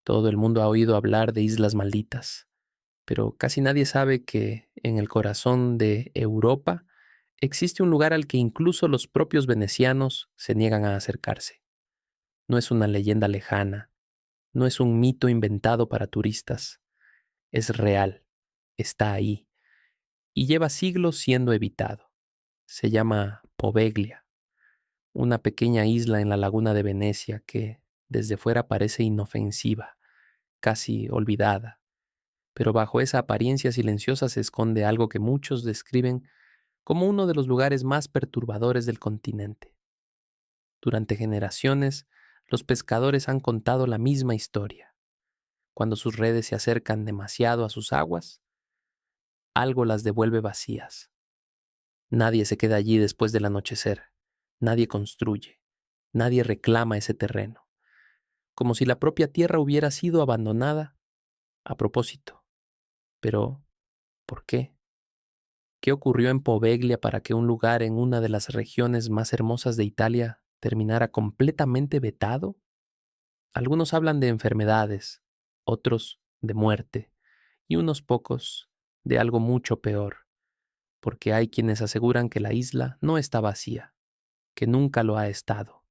Todo el mundo ha oído hablar de Islas Malditas, pero casi nadie sabe que en el corazón de Europa existe un lugar al que incluso los propios venecianos se niegan a acercarse. No es una leyenda lejana, no es un mito inventado para turistas, es real, está ahí y lleva siglos siendo evitado. Se llama Poveglia, una pequeña isla en la laguna de Venecia que desde fuera parece inofensiva, casi olvidada, pero bajo esa apariencia silenciosa se esconde algo que muchos describen como uno de los lugares más perturbadores del continente. Durante generaciones, los pescadores han contado la misma historia. Cuando sus redes se acercan demasiado a sus aguas, algo las devuelve vacías. Nadie se queda allí después del anochecer. Nadie construye. Nadie reclama ese terreno. Como si la propia tierra hubiera sido abandonada a propósito. Pero, ¿por qué? ¿Qué ocurrió en Poveglia para que un lugar en una de las regiones más hermosas de Italia terminara completamente vetado? Algunos hablan de enfermedades, otros de muerte y unos pocos de algo mucho peor, porque hay quienes aseguran que la isla no está vacía, que nunca lo ha estado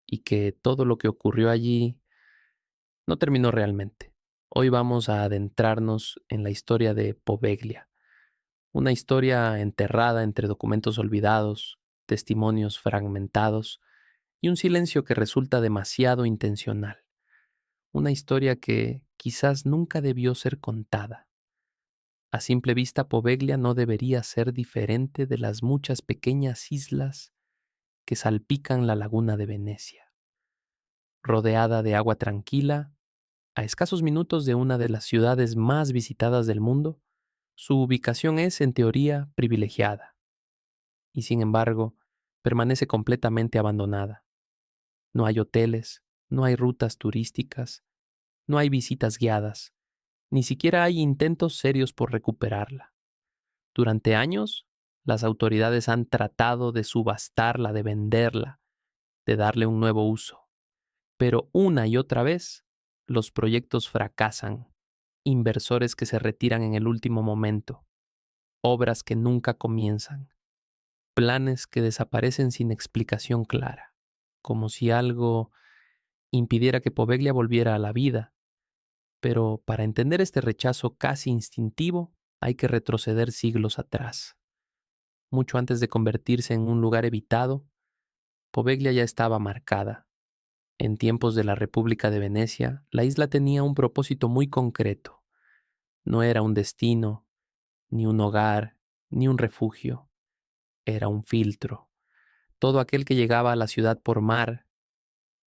y que todo lo que ocurrió allí no terminó realmente. Hoy vamos a adentrarnos en la historia de Poveglia, una historia enterrada entre documentos olvidados, testimonios fragmentados y un silencio que resulta demasiado intencional. Una historia que quizás nunca debió ser contada. A simple vista, Poveglia no debería ser diferente de las muchas pequeñas islas que salpican la laguna de Venecia. Rodeada de agua tranquila, a escasos minutos de una de las ciudades más visitadas del mundo, su ubicación es, en teoría, privilegiada, y sin embargo, permanece completamente abandonada. No hay hoteles, no hay rutas turísticas, no hay visitas guiadas, ni siquiera hay intentos serios por recuperarla. Durante años, las autoridades han tratado de subastarla, de venderla, de darle un nuevo uso. Pero una y otra vez, los proyectos fracasan, inversores que se retiran en el último momento, obras que nunca comienzan, planes que desaparecen sin explicación clara, como si algo impidiera que Poveglia volviera a la vida. Pero para entender este rechazo casi instintivo, hay que retroceder siglos atrás. Mucho antes de convertirse en un lugar evitado, Poveglia ya estaba marcada. En tiempos de la República de Venecia, la isla tenía un propósito muy concreto. No era un destino, ni un hogar, ni un refugio. Era un filtro. Todo aquel que llegaba a la ciudad por mar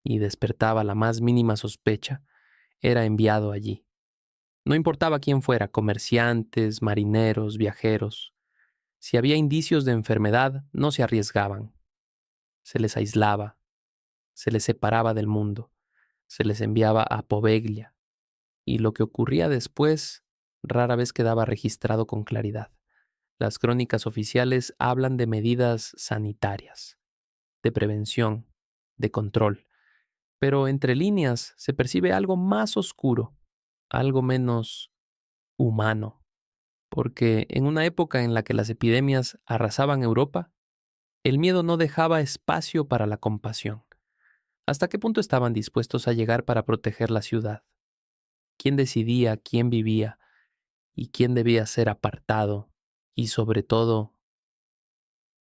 y despertaba la más mínima sospecha, era enviado allí. No importaba quién fuera, comerciantes, marineros, viajeros. Si había indicios de enfermedad, no se arriesgaban. Se les aislaba, se les separaba del mundo, se les enviaba a Poveglia, y lo que ocurría después rara vez quedaba registrado con claridad. Las crónicas oficiales hablan de medidas sanitarias, de prevención, de control, pero entre líneas se percibe algo más oscuro, algo menos humano, porque en una época en la que las epidemias arrasaban Europa, el miedo no dejaba espacio para la compasión. ¿Hasta qué punto estaban dispuestos a llegar para proteger la ciudad? ¿Quién decidía quién vivía y quién debía ser apartado? Y sobre todo,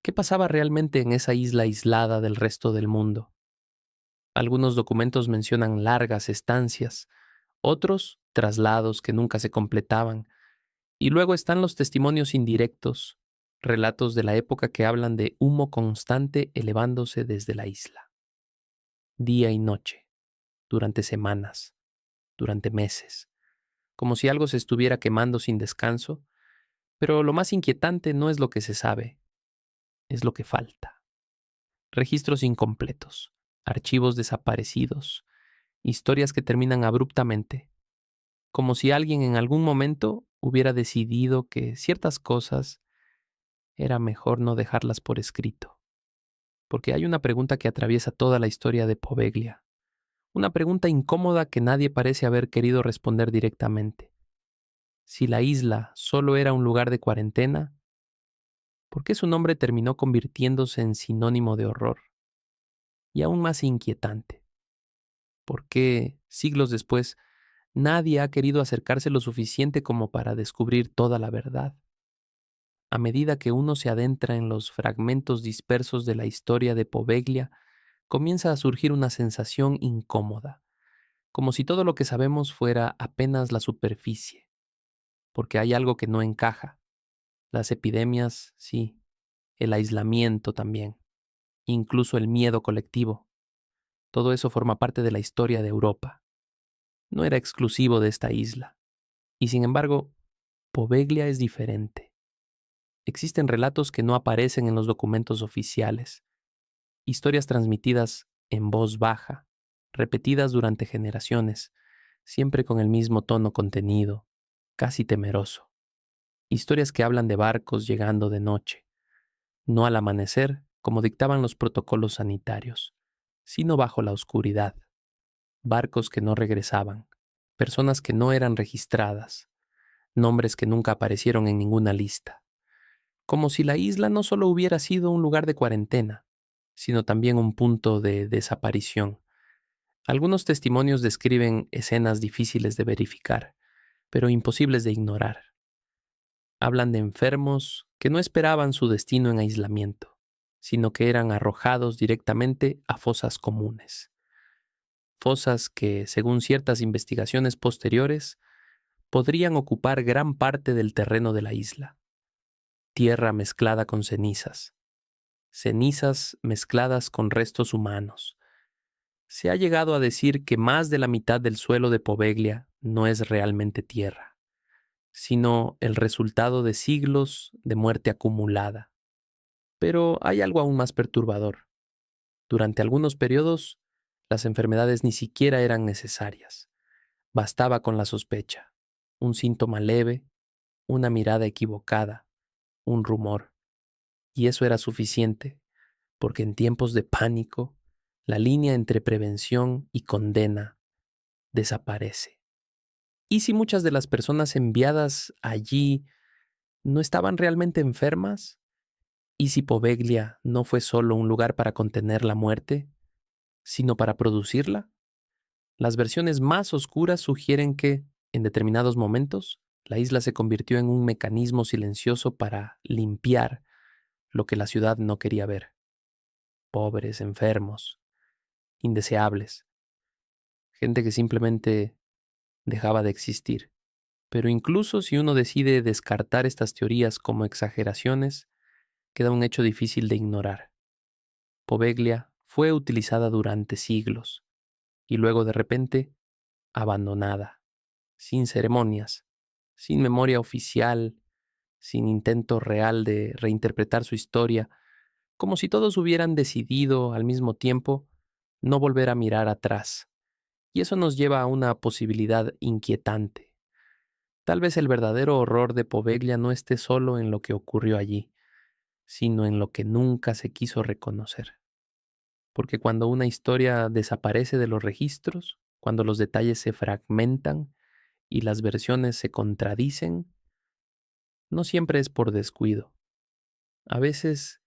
¿qué pasaba realmente en esa isla aislada del resto del mundo? Algunos documentos mencionan largas estancias, otros traslados que nunca se completaban, y luego están los testimonios indirectos, relatos de la época que hablan de humo constante elevándose desde la isla, día y noche, durante semanas, durante meses, como si algo se estuviera quemando sin descanso, pero lo más inquietante no es lo que se sabe, es lo que falta. Registros incompletos, archivos desaparecidos, historias que terminan abruptamente, como si alguien en algún momento hubiera decidido que ciertas cosas era mejor no dejarlas por escrito. Porque hay una pregunta que atraviesa toda la historia de Poveglia, Una pregunta incómoda que nadie parece haber querido responder directamente. Si la isla solo era un lugar de cuarentena, ¿por qué su nombre terminó convirtiéndose en sinónimo de horror? Y aún más inquietante, ¿por qué, siglos después, nadie ha querido acercarse lo suficiente como para descubrir toda la verdad? A medida que uno se adentra en los fragmentos dispersos de la historia de Poveglia, comienza a surgir una sensación incómoda, como si todo lo que sabemos fuera apenas la superficie, porque hay algo que no encaja. Las epidemias, sí, el aislamiento también, incluso el miedo colectivo. Todo eso forma parte de la historia de Europa. No era exclusivo de esta isla. Y sin embargo, Poveglia es diferente. Existen relatos que no aparecen en los documentos oficiales, historias transmitidas en voz baja, repetidas durante generaciones, siempre con el mismo tono contenido, casi temeroso. Historias que hablan de barcos llegando de noche, no al amanecer, como dictaban los protocolos sanitarios, sino bajo la oscuridad. Barcos que no regresaban, personas que no eran registradas, nombres que nunca aparecieron en ninguna lista. Como si la isla no solo hubiera sido un lugar de cuarentena, sino también un punto de desaparición. Algunos testimonios describen escenas difíciles de verificar, pero imposibles de ignorar. Hablan de enfermos que no esperaban su destino en aislamiento, sino que eran arrojados directamente a fosas comunes. Fosas que, según ciertas investigaciones posteriores, podrían ocupar gran parte del terreno de la isla. Tierra mezclada con cenizas. Cenizas mezcladas con restos humanos. Se ha llegado a decir que más de la mitad del suelo de Poveglia no es realmente tierra, sino el resultado de siglos de muerte acumulada. Pero hay algo aún más perturbador. Durante algunos periodos, las enfermedades ni siquiera eran necesarias. Bastaba con la sospecha, un síntoma leve, una mirada equivocada, un rumor. Y eso era suficiente, porque en tiempos de pánico, la línea entre prevención y condena desaparece. ¿Y si muchas de las personas enviadas allí no estaban realmente enfermas? ¿Y si Poveglia no fue solo un lugar para contener la muerte, sino para producirla? Las versiones más oscuras sugieren que, en determinados momentos, la isla se convirtió en un mecanismo silencioso para limpiar lo que la ciudad no quería ver. Pobres, enfermos, indeseables, gente que simplemente dejaba de existir. Pero incluso si uno decide descartar estas teorías como exageraciones, queda un hecho difícil de ignorar. Poveglia fue utilizada durante siglos y luego de repente abandonada, sin ceremonias, sin memoria oficial, sin intento real de reinterpretar su historia, como si todos hubieran decidido al mismo tiempo no volver a mirar atrás. Y eso nos lleva a una posibilidad inquietante. Tal vez el verdadero horror de Poveglia no esté solo en lo que ocurrió allí, sino en lo que nunca se quiso reconocer. Porque cuando una historia desaparece de los registros, cuando los detalles se fragmentan y las versiones se contradicen, no siempre es por descuido. A veces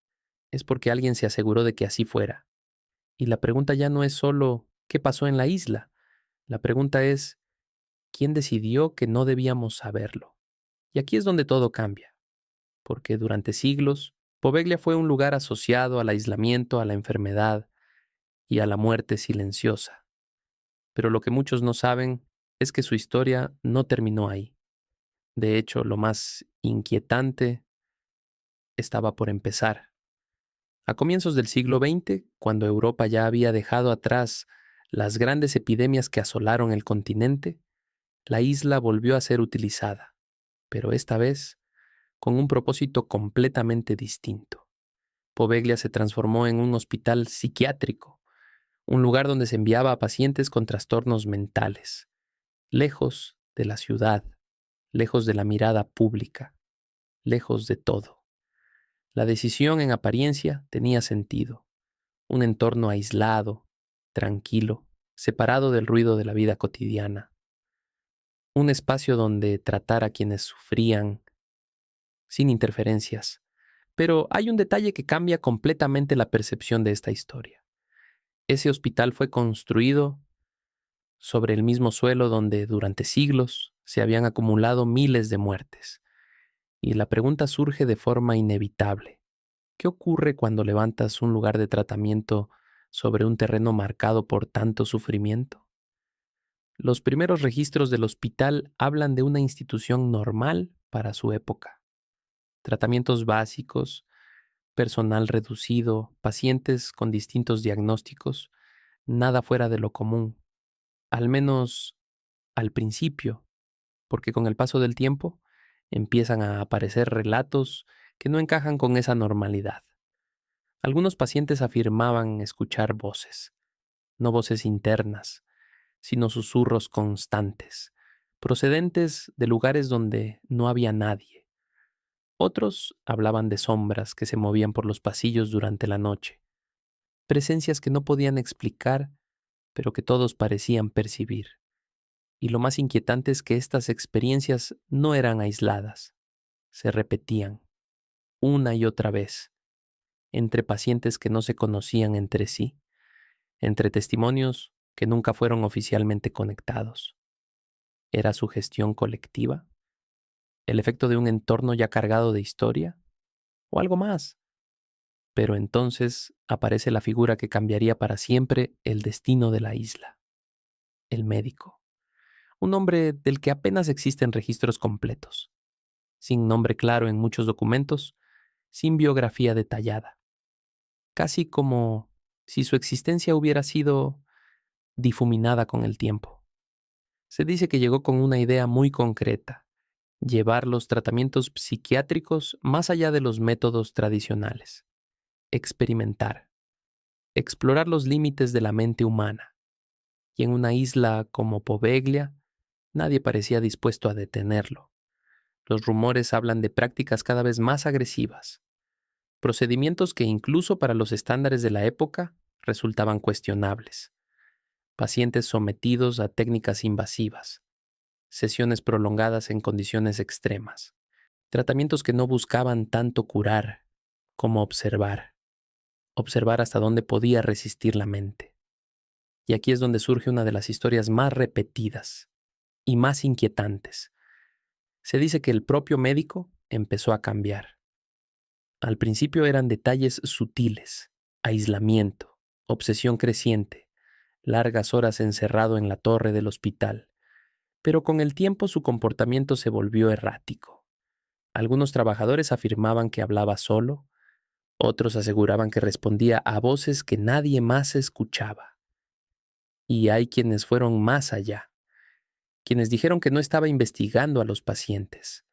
es porque alguien se aseguró de que así fuera. Y la pregunta ya no es solo ¿qué pasó en la isla? La pregunta es ¿quién decidió que no debíamos saberlo? Y aquí es donde todo cambia, porque durante siglos, Poveglia fue un lugar asociado al aislamiento, a la enfermedad y a la muerte silenciosa. Pero lo que muchos no saben es que su historia no terminó ahí. De hecho, lo más inquietante estaba por empezar. A comienzos del siglo XX, cuando Europa ya había dejado atrás las grandes epidemias que asolaron el continente, la isla volvió a ser utilizada, pero esta vez con un propósito completamente distinto. Poveglia se transformó en un hospital psiquiátrico, un lugar donde se enviaba a pacientes con trastornos mentales, lejos de la ciudad, lejos de la mirada pública, lejos de todo. La decisión en apariencia tenía sentido, un entorno aislado, tranquilo, separado del ruido de la vida cotidiana, un espacio donde tratar a quienes sufrían sin interferencias. Pero hay un detalle que cambia completamente la percepción de esta historia. Ese hospital fue construido sobre el mismo suelo donde durante siglos se habían acumulado miles de muertes. Y la pregunta surge de forma inevitable. ¿Qué ocurre cuando levantas un lugar de tratamiento sobre un terreno marcado por tanto sufrimiento? Los primeros registros del hospital hablan de una institución normal para su época. Tratamientos básicos, personal reducido, pacientes con distintos diagnósticos, nada fuera de lo común, al menos al principio, porque con el paso del tiempo empiezan a aparecer relatos que no encajan con esa normalidad. Algunos pacientes afirmaban escuchar voces, no voces internas, sino susurros constantes, procedentes de lugares donde no había nadie. Otros hablaban de sombras que se movían por los pasillos durante la noche, presencias que no podían explicar, pero que todos parecían percibir. Y lo más inquietante es que estas experiencias no eran aisladas, se repetían, una y otra vez, entre pacientes que no se conocían entre sí, entre testimonios que nunca fueron oficialmente conectados. ¿Era su gestión colectiva? ¿El efecto de un entorno ya cargado de historia? ¿O algo más? Pero entonces aparece la figura que cambiaría para siempre el destino de la isla, el médico. Un hombre del que apenas existen registros completos, sin nombre claro en muchos documentos, sin biografía detallada, casi como si su existencia hubiera sido difuminada con el tiempo. Se dice que llegó con una idea muy concreta: llevar los tratamientos psiquiátricos más allá de los métodos tradicionales, experimentar, explorar los límites de la mente humana. Y en una isla como Poveglia, nadie parecía dispuesto a detenerlo. Los rumores hablan de prácticas cada vez más agresivas, procedimientos que incluso para los estándares de la época resultaban cuestionables, pacientes sometidos a técnicas invasivas, sesiones prolongadas en condiciones extremas, tratamientos que no buscaban tanto curar como observar hasta dónde podía resistir la mente. Y aquí es donde surge una de las historias más repetidas y más inquietantes. Se dice que el propio médico empezó a cambiar. Al principio eran detalles sutiles, aislamiento, obsesión creciente, largas horas encerrado en la torre del hospital. Pero con el tiempo su comportamiento se volvió errático. Algunos trabajadores afirmaban que hablaba solo, otros aseguraban que respondía a voces que nadie más escuchaba. Y hay quienes fueron más allá, quienes dijeron que no estaba investigando a los pacientes,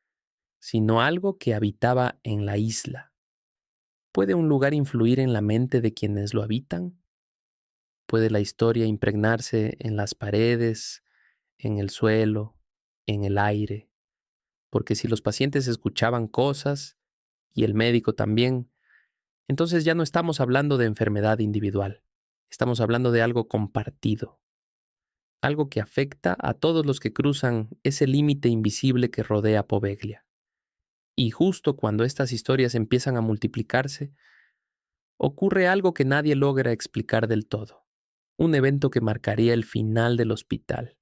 sino algo que habitaba en la isla. ¿Puede un lugar influir en la mente de quienes lo habitan? ¿Puede la historia impregnarse en las paredes, en el suelo, en el aire? Porque si los pacientes escuchaban cosas, y el médico también, entonces ya no estamos hablando de enfermedad individual, estamos hablando de algo compartido, algo que afecta a todos los que cruzan ese límite invisible que rodea Poveglia. Y justo cuando estas historias empiezan a multiplicarse, ocurre algo que nadie logra explicar del todo, un evento que marcaría el final del hospital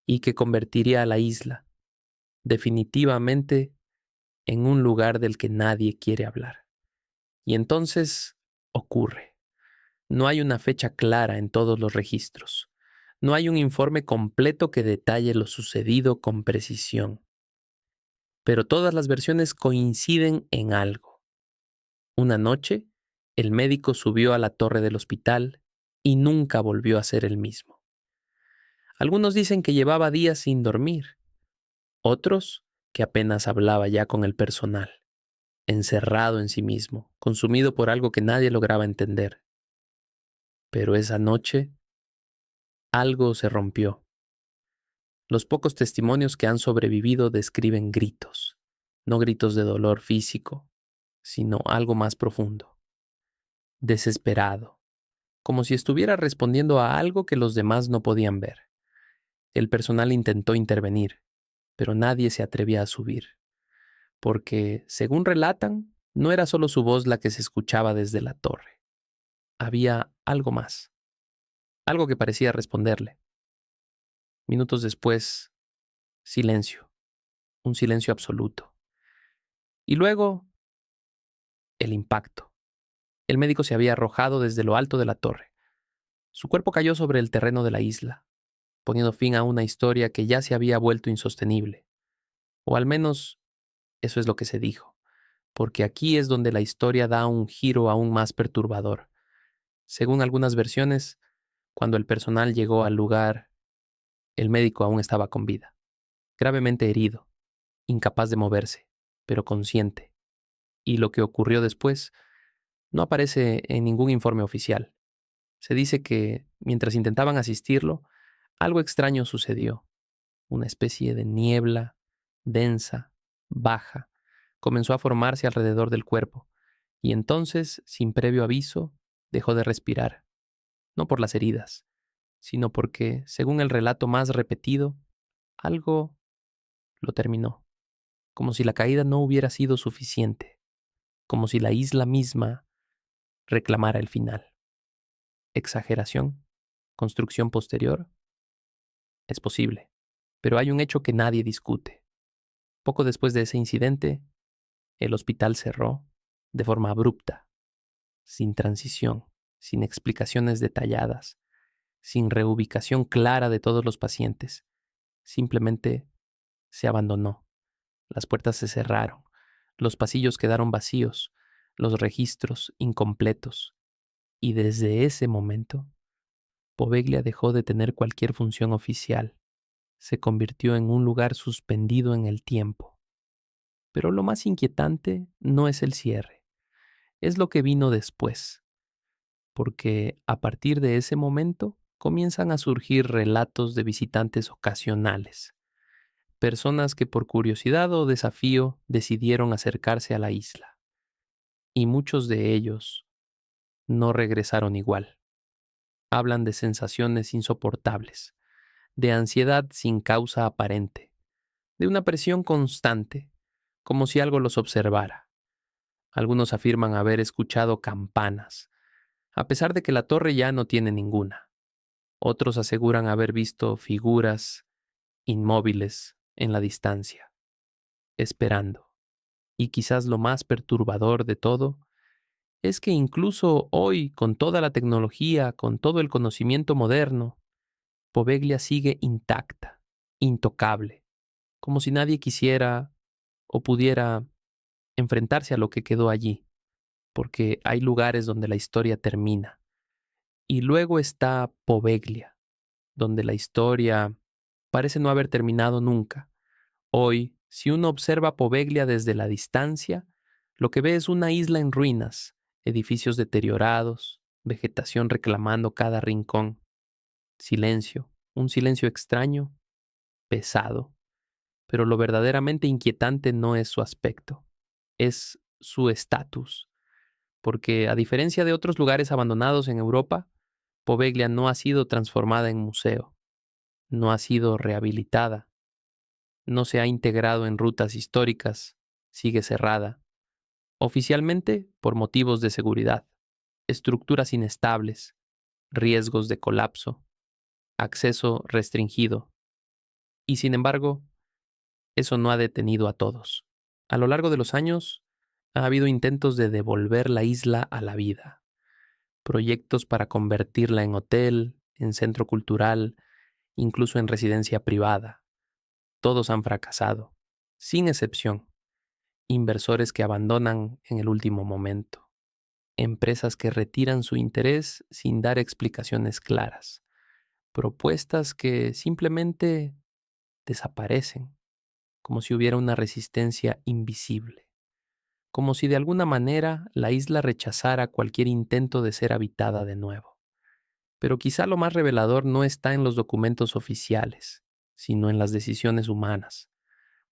y que convertiría a la isla, definitivamente, en un lugar del que nadie quiere hablar. Y entonces ocurre. No hay una fecha clara en todos los registros. No hay un informe completo que detalle lo sucedido con precisión. Pero todas las versiones coinciden en algo. Una noche, el médico subió a la torre del hospital y nunca volvió a ser el mismo. Algunos dicen que llevaba días sin dormir, otros que apenas hablaba ya con el personal, encerrado en sí mismo, consumido por algo que nadie lograba entender. Pero esa noche, algo se rompió. Los pocos testimonios que han sobrevivido describen gritos, no gritos de dolor físico, sino algo más profundo, desesperado, como si estuviera respondiendo a algo que los demás no podían ver. El personal intentó intervenir, pero nadie se atrevía a subir, porque, según relatan, no era solo su voz la que se escuchaba desde la torre. Había algo más, algo que parecía responderle. Minutos después, silencio, un silencio absoluto. Y luego, el impacto. El médico se había arrojado desde lo alto de la torre. Su cuerpo cayó sobre el terreno de la isla, poniendo fin a una historia que ya se había vuelto insostenible. O al menos eso es lo que se dijo, porque aquí es donde la historia da un giro aún más perturbador. Según algunas versiones, cuando el personal llegó al lugar, el médico aún estaba con vida, gravemente herido, incapaz de moverse, pero consciente. Y lo que ocurrió después no aparece en ningún informe oficial. Se dice que, mientras intentaban asistirlo, algo extraño sucedió. Una especie de niebla, densa, baja, comenzó a formarse alrededor del cuerpo, y entonces, sin previo aviso, dejó de respirar, no por las heridas, sino porque, según el relato más repetido, algo lo terminó, como si la caída no hubiera sido suficiente, como si la isla misma reclamara el final. ¿Exageración? ¿Construcción posterior? Es posible, pero hay un hecho que nadie discute. Poco después de ese incidente, el hospital cerró de forma abrupta, sin transición, sin explicaciones detalladas, sin reubicación clara de todos los pacientes. Simplemente se abandonó. Las puertas se cerraron, los pasillos quedaron vacíos, los registros incompletos. Y desde ese momento, Poveglia dejó de tener cualquier función oficial. Se convirtió en un lugar suspendido en el tiempo. Pero lo más inquietante no es el cierre, es lo que vino después, porque a partir de ese momento comienzan a surgir relatos de visitantes ocasionales, personas que por curiosidad o desafío decidieron acercarse a la isla, y muchos de ellos no regresaron igual. Hablan de sensaciones insoportables, de ansiedad sin causa aparente, de una presión constante, como si algo los observara. Algunos afirman haber escuchado campanas, a pesar de que la torre ya no tiene ninguna. Otros aseguran haber visto figuras inmóviles en la distancia, esperando. Y quizás lo más perturbador de todo es que incluso hoy, con toda la tecnología, con todo el conocimiento moderno, Poveglia sigue intacta, intocable, como si nadie quisiera o pudiera enfrentarse a lo que quedó allí, porque hay lugares donde la historia termina. Y luego está Poveglia, donde la historia parece no haber terminado nunca. Hoy, si uno observa Poveglia desde la distancia, lo que ve es una isla en ruinas, edificios deteriorados, vegetación reclamando cada rincón, silencio, un silencio extraño, pesado, pero lo verdaderamente inquietante no es su aspecto, es su estatus, porque a diferencia de otros lugares abandonados en Europa, Poveglia no ha sido transformada en museo, no ha sido rehabilitada, no se ha integrado en rutas históricas, sigue cerrada, oficialmente por motivos de seguridad, estructuras inestables, riesgos de colapso, acceso restringido, y sin embargo, eso no ha detenido a todos. A lo largo de los años, ha habido intentos de devolver la isla a la vida, proyectos para convertirla en hotel, en centro cultural, incluso en residencia privada. Todos han fracasado, sin excepción. Inversores que abandonan en el último momento. Empresas que retiran su interés sin dar explicaciones claras. Propuestas que simplemente desaparecen, como si hubiera una resistencia invisible. Como si de alguna manera la isla rechazara cualquier intento de ser habitada de nuevo. Pero quizá lo más revelador no está en los documentos oficiales, sino en las decisiones humanas,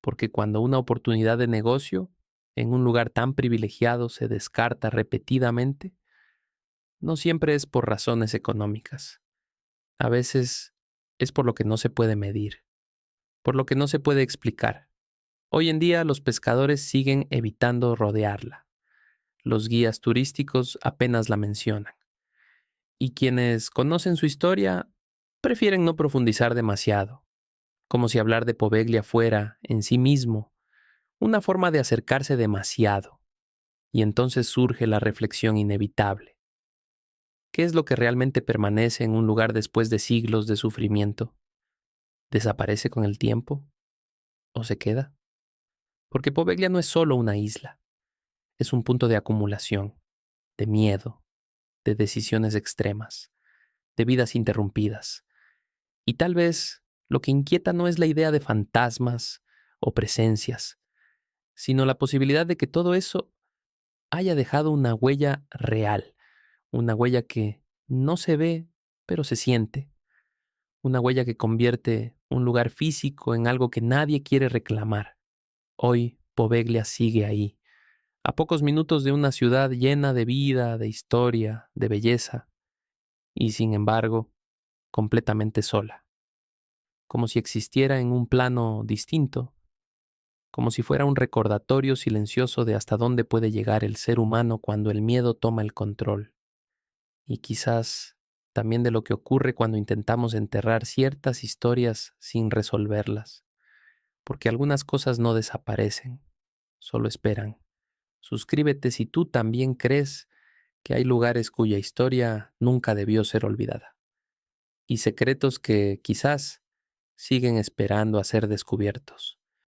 porque cuando una oportunidad de negocio en un lugar tan privilegiado se descarta repetidamente, no siempre es por razones económicas. A veces es por lo que no se puede medir, por lo que no se puede explicar. Hoy en día los pescadores siguen evitando rodearla. Los guías turísticos apenas la mencionan. Y quienes conocen su historia prefieren no profundizar demasiado, como si hablar de Poveglia fuera, en sí mismo, una forma de acercarse demasiado. Y entonces surge la reflexión inevitable. ¿Qué es lo que realmente permanece en un lugar después de siglos de sufrimiento? ¿Desaparece con el tiempo o se queda? Porque Poveglia no es solo una isla, es un punto de acumulación, de miedo, de decisiones extremas, de vidas interrumpidas. Y tal vez lo que inquieta no es la idea de fantasmas o presencias, sino la posibilidad de que todo eso haya dejado una huella real, una huella que no se ve, pero se siente, una huella que convierte un lugar físico en algo que nadie quiere reclamar. Hoy Poveglia sigue ahí, a pocos minutos de una ciudad llena de vida, de historia, de belleza, y sin embargo, completamente sola, como si existiera en un plano distinto, como si fuera un recordatorio silencioso de hasta dónde puede llegar el ser humano cuando el miedo toma el control, y quizás también de lo que ocurre cuando intentamos enterrar ciertas historias sin resolverlas, porque algunas cosas no desaparecen, solo esperan. Suscríbete si tú también crees que hay lugares cuya historia nunca debió ser olvidada, y secretos que quizás siguen esperando a ser descubiertos.